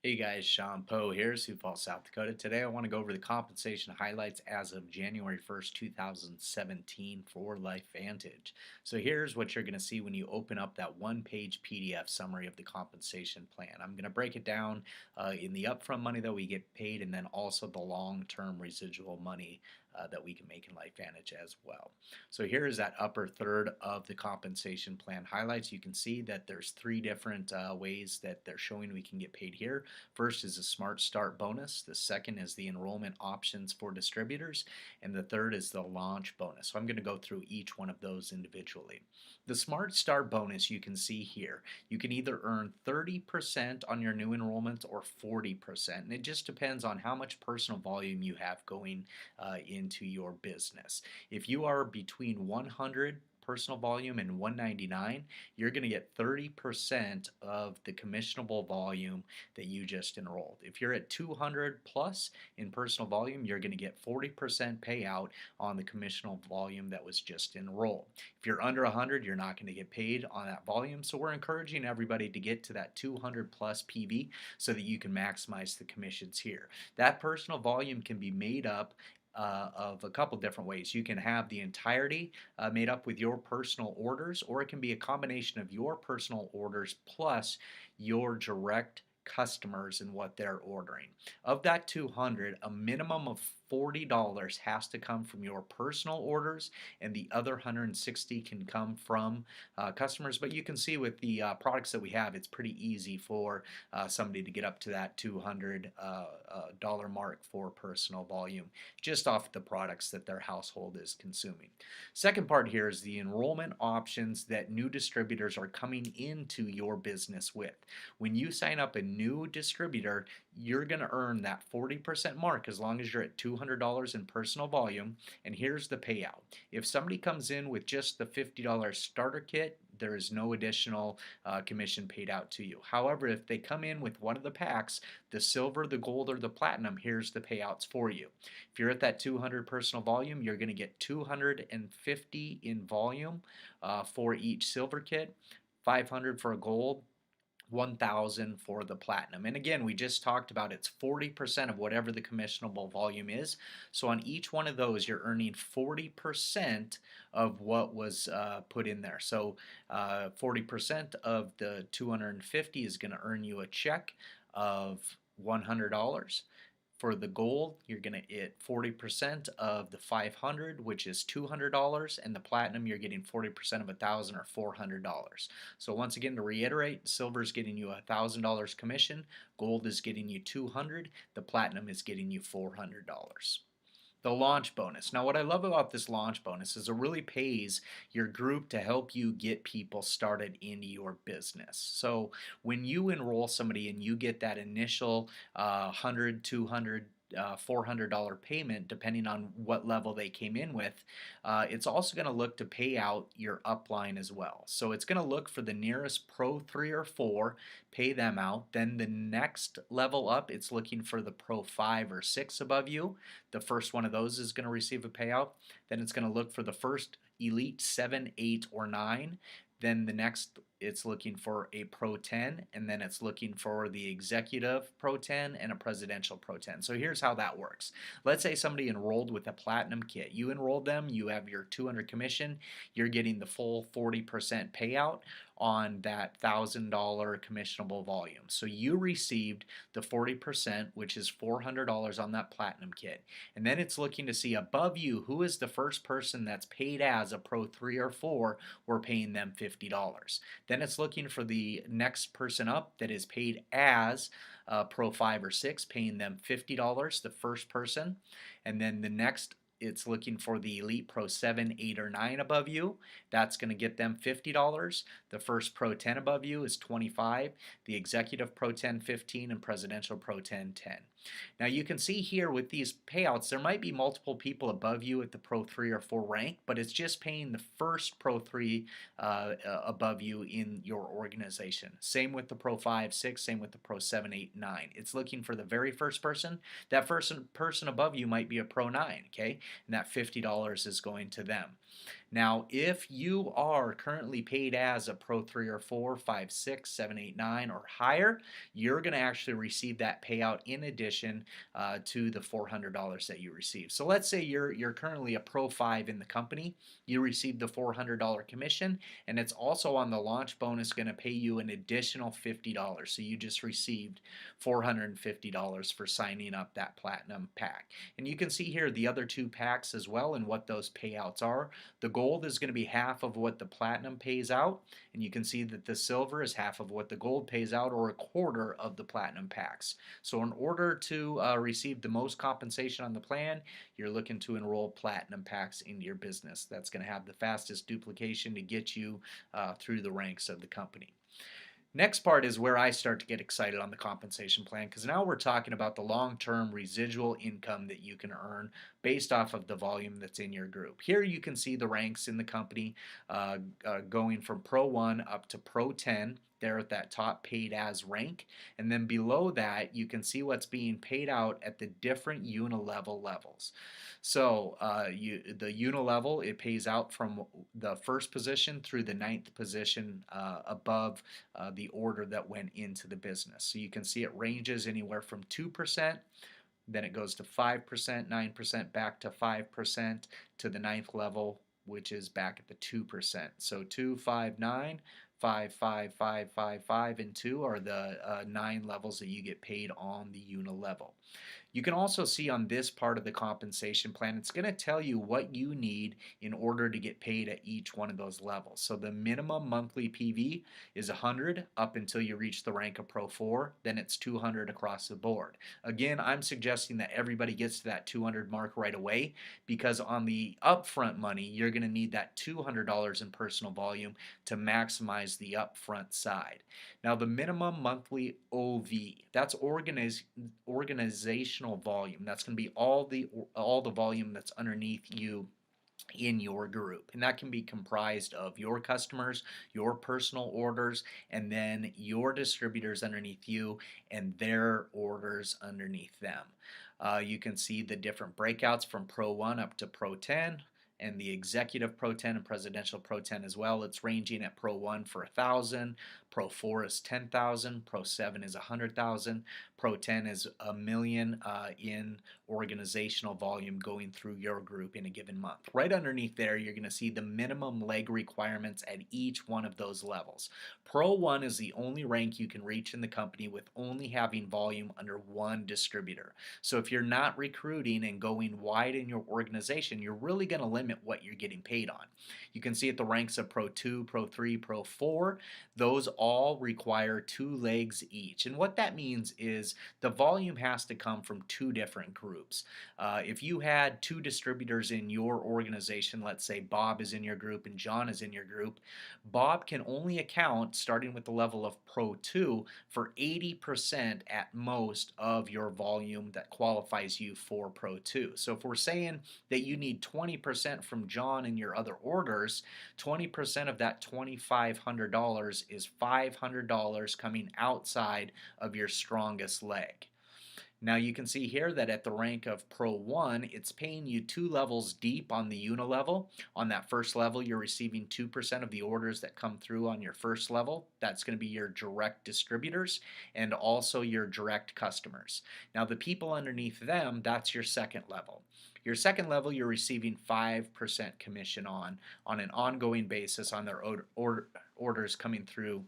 Hey guys, Sean Poe here, Sioux Falls, South Dakota. Today I want to go over the compensation highlights as of January 1st, 2017 for LifeVantage. So here's what you're going to see when you open up that one-page PDF summary of the compensation plan. I'm going to break it down in the upfront money that we get paid and then also the long-term residual money that we can make in LifeVantage as well. So here is that upper third of the compensation plan highlights. You can see that there's three different ways that they're showing we can get paid here. First is a Smart Start bonus, the second is the enrollment options for distributors, and the third is the launch bonus. So I'm going to go through each one of those individually. The Smart Start bonus you can see here. You can either earn 30% on your new enrollments or 40%, and it just depends on how much personal volume you have going into your business. If you are between 100 personal volume and 199, you're going to get 30% of the commissionable volume that you just enrolled. If you're at 200 plus in personal volume, you're going to get 40% payout on the commissionable volume that was just enrolled. If you're under 100, you're not going to get paid on that volume. So we're encouraging everybody to get to that 200 plus PV so that you can maximize the commissions here. That personal volume can be made up of a couple different ways. You can have the entirety made up with your personal orders, or it can be a combination of your personal orders plus your direct customers and what they're ordering. Of that 200, a minimum of $40 has to come from your personal orders, and the other 160 can come from customers. But you can see with the products that we have, it's pretty easy for somebody to get up to that $200 mark for personal volume just off the products that their household is consuming. Second part here is the enrollment options that new distributors are coming into your business with. When you sign up a new distributor, you're going to earn that 40% mark as long as you're at $200 in personal volume. And here's the payout. If somebody comes in with just the $50 starter kit, there is no additional commission paid out to you. However, if they come in with one of the packs, the silver, the gold, or the platinum, here's the payouts for you. If you're at that 200 personal volume, you're going to get 250 in volume for each silver kit, 500 for a gold, 1,000 for the platinum. And again, we just talked about it's 40% of whatever the commissionable volume is. So on each one of those, you're earning 40% of what was put in there. So 40% of the 250 is going to earn you a check of $100. For the gold, you're going to get 40% of the 500, which is $200, and the platinum, you're getting 40% of 1,000 or $400. So once again, to reiterate, silver is getting you $1,000 commission, gold is getting you 200, the platinum is getting you $400. The launch bonus. Now, what I love about this launch bonus is it really pays your group to help you get people started into your business. So when you enroll somebody and you get that initial 100, 200, $400 payment, depending on what level they came in with, it's also going to look to pay out your upline as well. So it's going to look for the nearest Pro 3 or 4, pay them out. Then the next level up, it's looking for the Pro 5 or 6 above you. The first one of those is going to receive a payout. Then it's going to look for the first Elite 7, 8, or 9. Then the next, it's looking for a Pro 10, and then it's looking for the Executive Pro 10 and a Presidential Pro 10. So here's how that works. Let's say somebody enrolled with a Platinum kit. You enrolled them, you have your 200 commission, you're getting the full 40% payout on that $1,000 commissionable volume. So you received the 40%, which is $400 on that Platinum kit. And then it's looking to see above you, who is the first person that's paid as a Pro 3 or 4, we're paying them $50. Then it's looking for the next person up that is paid as Pro 5 or 6, paying them $50, the first person. And then the next, it's looking for the Elite Pro 7, 8, or 9 above you. That's going to get them $50. The first Pro 10 above you is $25. The Executive Pro 10, $15, and Presidential Pro 10, $10. Now you can see here with these payouts, there might be multiple people above you at the Pro 3 or 4 rank, but it's just paying the first Pro 3 above you in your organization. Same with the Pro 5, 6, same with the Pro 7, 8, 9. It's looking for the very first person. That first person above you might be a Pro 9, okay? And that $50 is going to them. Now, if you are currently paid as a Pro 3 or 4, 5, 6, 7, 8, 9, or higher, you're going to actually receive that payout in addition to the $400 that you receive. So let's say you're currently a Pro 5 in the company. You receive the $400 commission, and it's also on the launch bonus going to pay you an additional $50. So you just received $450 for signing up that platinum pack. And you can see here the other two packs as well and what those payouts are. The gold is going to be half of what the platinum pays out, and you can see that the silver is half of what the gold pays out, or a quarter of the platinum packs. So in order to receive the most compensation on the plan, you're looking to enroll platinum packs into your business. That's going to have the fastest duplication to get you through the ranks of the company. Next part is where I start to get excited on the compensation plan, because now we're talking about the long-term residual income that you can earn based off of the volume that's in your group. Here you can see the ranks in the company going from Pro 1 up to Pro 10. There at that top paid as rank, and then below that you can see what's being paid out at the different unilevel levels. So the unilevel, it pays out from the first position through the ninth position above the order that went into the business. So you can see it ranges anywhere from 2%, then it goes to 5%, 9%, back to 5%, to the ninth level, which is back at the 2%. So 2, 5, 9, 5, 5, 5, 5, 5, and 2 are the 9 levels that you get paid on the unilevel. You can also see on this part of the compensation plan, it's going to tell you what you need in order to get paid at each one of those levels. So the minimum monthly PV is 100 up until you reach the rank of Pro 4, then it's 200 across the board. Again, I'm suggesting that everybody gets to that 200 mark right away, because on the upfront money, you're going to need that $200 in personal volume to maximize the upfront side. Now the minimum monthly OV, that's organizational volume. That's going to be all the volume that's underneath you in your group, and that can be comprised of your customers, your personal orders, and then your distributors underneath you and their orders underneath them. You can see the different breakouts from Pro 1 up to Pro 10, and the executive Pro 10 and presidential Pro 10 as well. It's ranging at Pro 1 for 1,000, Pro 4 is 10,000, Pro 7 is 100,000, Pro 10 is $1 million in organizational volume going through your group in a given month. Right underneath there, you're going to see the minimum leg requirements at each one of those levels. Pro 1 is the only rank you can reach in the company with only having volume under one distributor. So if you're not recruiting and going wide in your organization, you're really going to limit what you're getting paid on. You can see at the ranks of Pro 2, Pro 3, Pro 4, those all require 2 legs each. And what that means is the volume has to come from 2 different groups. If you had 2 distributors in your organization, let's say Bob is in your group and John is in your group, Bob can only account, starting with the level of Pro 2, for 80% at most of your volume that qualifies you for Pro 2. So if we're saying that you need 20% from John in your other orders, 20% of that $2,500 is $500 coming outside of your strongest leg. Now you can see here that at the rank of Pro 1, it's paying you 2 levels deep on the unilevel. On that first level, you're receiving 2% of the orders that come through on your first level. That's going to be your direct distributors and also your direct customers. Now the people underneath them, that's your second level. Your second level, you're receiving 5% commission on an ongoing basis on their orders coming through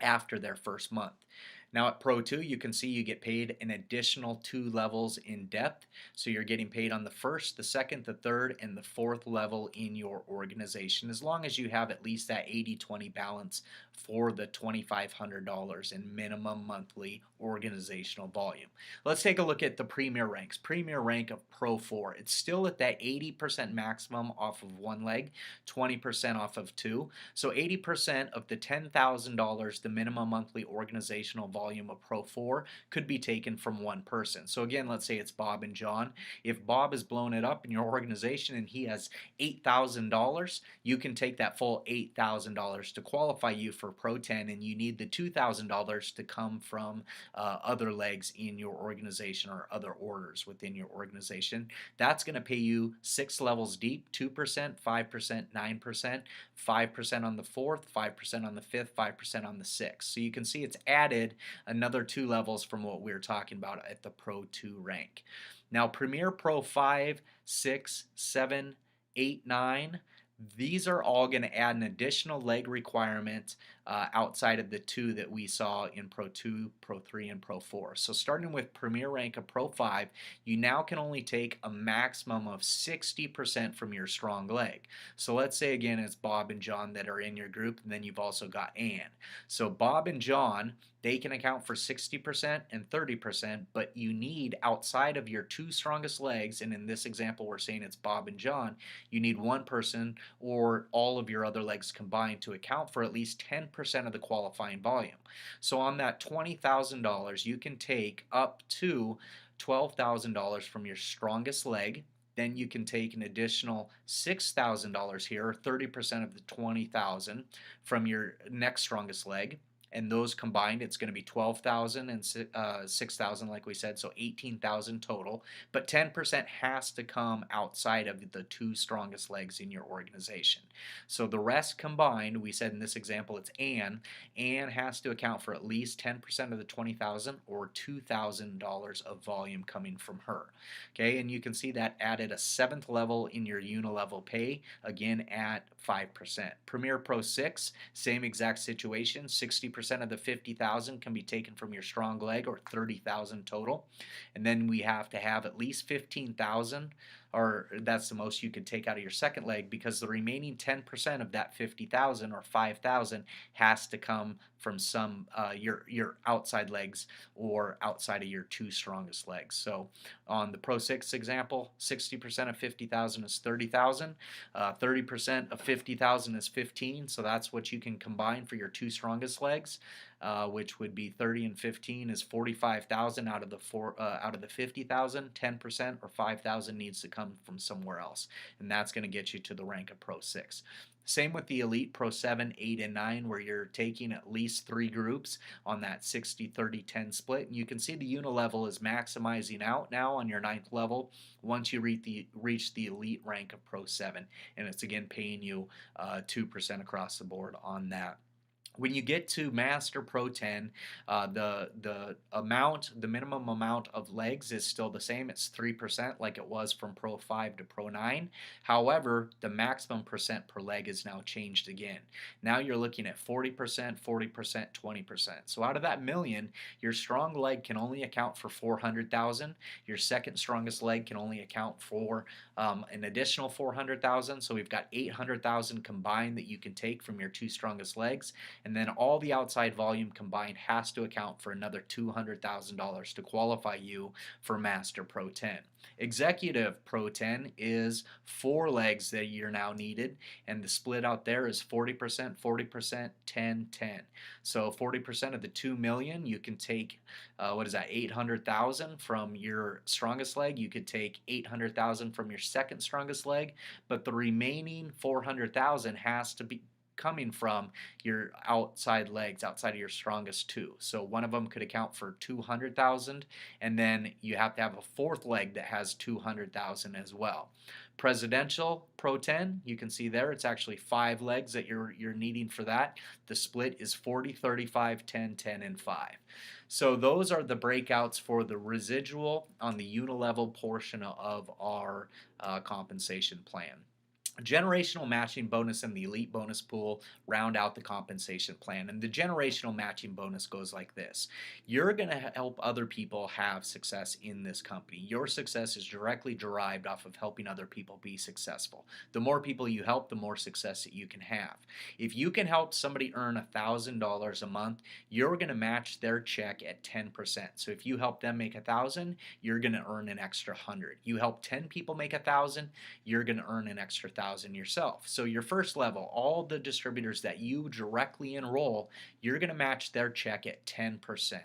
after their first month. Now at Pro 2, you can see you get paid an additional 2 levels in depth. So you're getting paid on the first, the second, the third, and the fourth level in your organization, as long as you have at least that 80-20 balance for the $2,500 in minimum monthly organizational volume. Let's take a look at the premier ranks. Premier rank of Pro 4. It's still at that 80% maximum off of one leg, 20% off of two. So 80% of the $10,000, the minimum monthly organizational volume of Pro 4, could be taken from one person. So again, let's say it's Bob and John. If Bob has blown it up in your organization and he has $8,000, you can take that full $8,000 to qualify you for Pro 10, and you need the $2,000 to come from other legs in your organization or other orders within your organization. That's going to pay you 6 levels deep, 2%, 5%, 9%, 5% on the fourth, 5% on the fifth, 5% on the sixth. So you can see it's added another 2 levels from what we were talking about at the Pro 2 rank. Now, Premier Pro 5, 6, 7, 8, 9, these are all going to add an additional leg requirement outside of the 2 that we saw in Pro 2, Pro 3, and Pro 4. So starting with Premier Rank of Pro 5, you now can only take a maximum of 60% from your strong leg. So let's say again it's Bob and John that are in your group, and then you've also got Ann. So Bob and John, they can account for 60% and 30%, but you need outside of your 2 strongest legs, and in this example we're saying it's Bob and John, you need one person or all of your other legs combined to account for at least 10% of the qualifying volume. So on that $20,000, you can take up to $12,000 from your strongest leg. Then you can take an additional $6,000 here, or 30% of the $20,000 from your next strongest leg. And those combined, it's going to be 12,000 and 6,000, like we said, so 18,000 total. But 10% has to come outside of the 2 strongest legs in your organization. So the rest combined, we said in this example, it's Ann. Ann has to account for at least 10% of the 20,000 or $2,000 of volume coming from her. Okay, and you can see that added a 7th level in your unilevel pay, again at 5%. Premier Pro 6, same exact situation, 60% of the 50,000 can be taken from your strong leg, or 30,000 total. And then we have to have at least 15,000, or that's the most you could take out of your second leg, because the remaining 10% of that 50,000 or 5,000 has to come from some your outside legs or outside of your 2 strongest legs. So on the Pro 6 example, 60% of 50,000 is 30,000, 30% of 50,000 is 15, so that's what you can combine for your 2 strongest legs, which would be 30 and 15 is 45,000 out of the 50,000. 10% or 5,000 needs to come from somewhere else, and that's going to get you to the rank of Pro 6. Same with the Elite Pro 7, 8, and 9, where you're taking at least 3 groups on that 60, 30, 10 split. And you can see the unilevel is maximizing out now on your 9th level once you reach the Elite rank of Pro 7. And it's again paying you 2% across the board on that. When you get to Master Pro 10, the minimum amount of legs is still the same. It's 3% like it was from Pro 5 to Pro 9. However, the maximum percent per leg is now changed again. Now you're looking at 40%, 40%, 20%. So out of that million, your strong leg can only account for 400,000. Your second strongest leg can only account for an additional 400,000. So we've got 800,000 combined that you can take from your 2 strongest legs. And then all the outside volume combined has to account for another $200,000 to qualify you for Master Pro 10. Executive Pro 10 is 4 legs that you're now needed, and the split out there is 40%, 40%, 10, 10. So 40% of the 2 million, you can take, 800,000 from your strongest leg. You could take 800,000 from your second strongest leg, but the remaining 400,000 has to be coming from your outside legs, outside of your strongest 2. So one of them could account for 200,000, and then you have to have a 4th leg that has 200,000 as well. Presidential Pro 10, you can see there it's actually 5 legs that you're needing for that. The split is 40, 35, 10, 10, and 5. So those are the breakouts for the residual on the unilevel portion of our compensation plan. Generational matching bonus and the elite bonus pool round out the compensation plan. And the generational matching bonus goes like this: you're going to help other people have success in this company. Your success is directly derived off of helping other people be successful. The more people you help, the more success that you can have. If you can help somebody earn $1,000 a month, you're going to match their check at 10%. So if you help them make 1,000, you're going to earn an extra 100. You help 10 people make 1,000, you're going to earn an extra 1,000 yourself. So your first level, all the distributors that you directly enroll, you're going to match their check at 10%.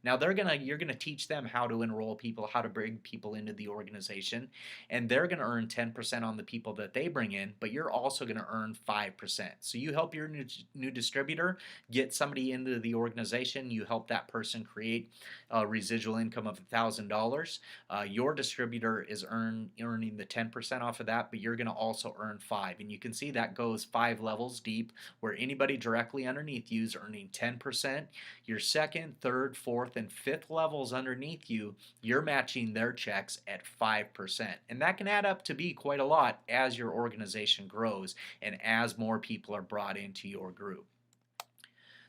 Now you're gonna teach them how to enroll people, how to bring people into the organization, and they're gonna earn 10% on the people that they bring in, but you're also gonna earn 5%. So you help your new distributor get somebody into the organization, you help that person create a residual income of $1,000. Your distributor is earning the 10% off of that, but you're gonna also earn 5. And you can see that goes 5 levels deep, where anybody directly underneath you is earning 10%. Your second, third, fourth, and fifth levels underneath you, you're matching their checks at 5%. And that can add up to be quite a lot as your organization grows and as more people are brought into your group.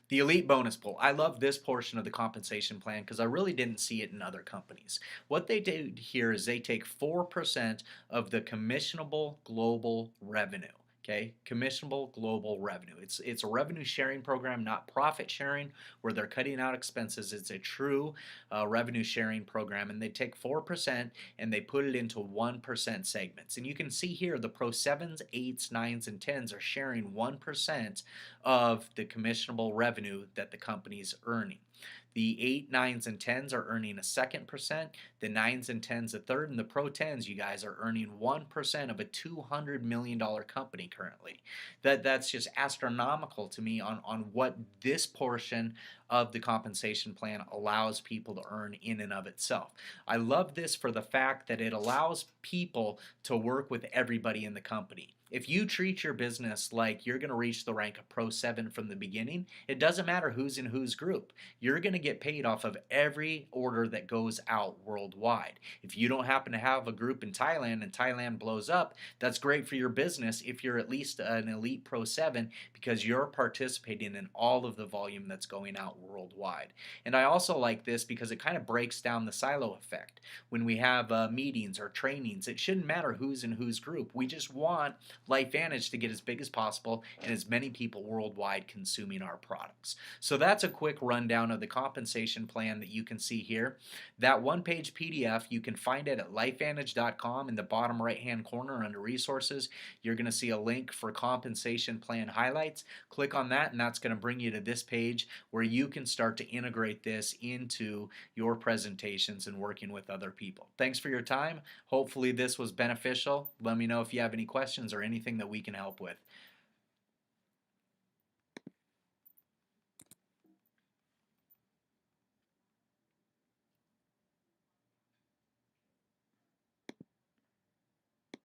The elite bonus pool. I love this portion of the compensation plan because I really didn't see it in other companies. What they did here is they take 4% of the commissionable global revenue. Okay, commissionable global revenue. It's a revenue sharing program, not profit sharing, where they're cutting out expenses. It's a true revenue sharing program, and they take 4% and they put it into 1% segments. And you can see here the Pro 7s, 8s, 9s, and 10s are sharing 1% of the commissionable revenue that the company's earning. The 8, 9s, and 10s are earning a second percent, the 9s and 10s a third, and the Pro 10s, you guys, are earning 1% of a $200 million company currently. That's just astronomical to me on what this portion of the compensation plan allows people to earn in and of itself. I love this for the fact that it allows people to work with everybody in the company. If you treat your business like you're going to reach the rank of Pro 7 from the beginning, it doesn't matter who's in whose group. You're going to get paid off of every order that goes out worldwide. If you don't happen to have a group in Thailand and Thailand blows up, that's great for your business if you're at least an elite Pro 7, because you're participating in all of the volume that's going out worldwide. And I also like this because it kind of breaks down the silo effect. When we have meetings or trainings, it shouldn't matter who's in whose group. We just want LifeVantage to get as big as possible and as many people worldwide consuming our products. So that's a quick rundown of the compensation plan that you can see here. That one-page PDF, you can find it at lifevantage.com. In the bottom right-hand corner under resources, you're going to see a link for compensation plan highlights. Click on that, and that's going to bring you to this page where you can start to integrate this into your presentations and working with other people. Thanks for your time. Hopefully this was beneficial. Let me know if you have any questions or anything that we can help with.